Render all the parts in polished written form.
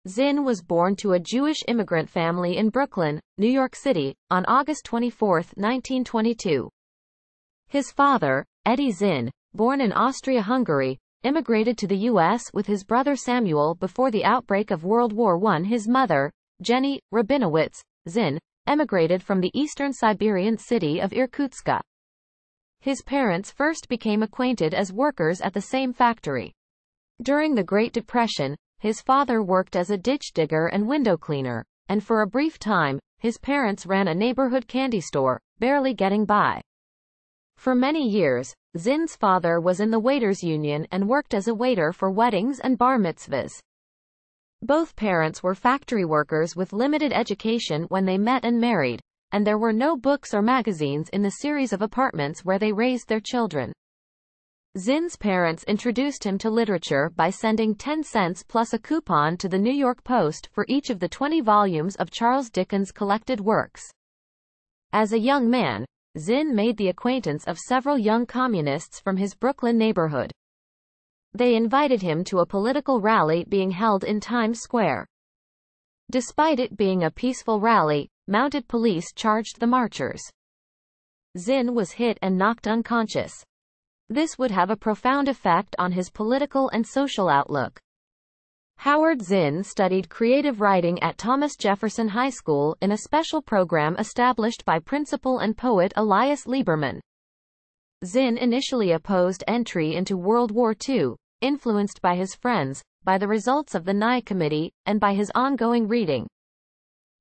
Zinn was born to a Jewish immigrant family in Brooklyn, New York City, on August 24, 1922. His father, Eddie Zinn, born in Austria-Hungary, immigrated to the U.S. with his brother Samuel before the outbreak of World War I. His mother, Jenny Rabinowitz, Zinn, emigrated from the Eastern Siberian city of Irkutsk. His parents first became acquainted as workers at the same factory. During the Great Depression, his father worked as a ditch digger and window cleaner, and for a brief time, his parents ran a neighborhood candy store, barely getting by. For many years, Zinn's father was in the waiters' union and worked as a waiter for weddings and bar mitzvahs. Both parents were factory workers with limited education when they met and married, and there were no books or magazines in the series of apartments where they raised their children. Zinn's parents introduced him to literature by sending 10 cents plus a coupon to the New York Post for each of the 20 volumes of Charles Dickens' collected works. As a young man, Zinn made the acquaintance of several young communists from his Brooklyn neighborhood. They invited him to a political rally being held in Times Square. Despite it being a peaceful rally, mounted police charged the marchers. Zinn was hit and knocked unconscious. This would have a profound effect on his political and social outlook. Howard Zinn studied creative writing at Thomas Jefferson High School in a special program established by principal and poet Elias Lieberman. Zinn initially opposed entry into World War II, influenced by his friends, by the results of the Nye Committee, and by his ongoing reading.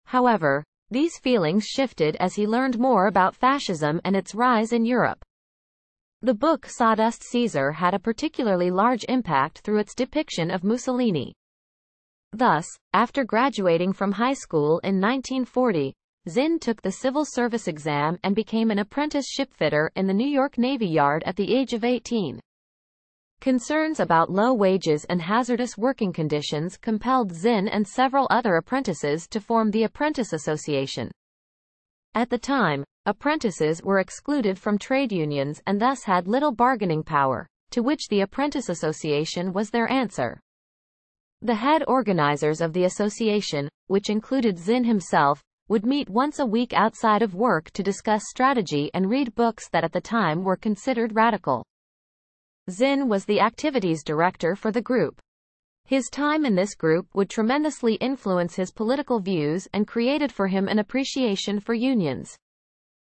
However, these feelings shifted as he learned more about fascism and its rise in Europe. The book Sawdust Caesar had a particularly large impact through its depiction of Mussolini. Thus, after graduating from high school in 1940, Zinn took the civil service exam and became an apprentice shipfitter in the New York Navy Yard at the age of 18. Concerns about low wages and hazardous working conditions compelled Zinn and several other apprentices to form the Apprentice Association. At the time, apprentices were excluded from trade unions and thus had little bargaining power, to which the Apprentice Association was their answer. The head organizers of the association, which included Zinn himself, would meet once a week outside of work to discuss strategy and read books that at the time were considered radical. Zinn was the activities director for the group. His time in this group would tremendously influence his political views and created for him an appreciation for unions.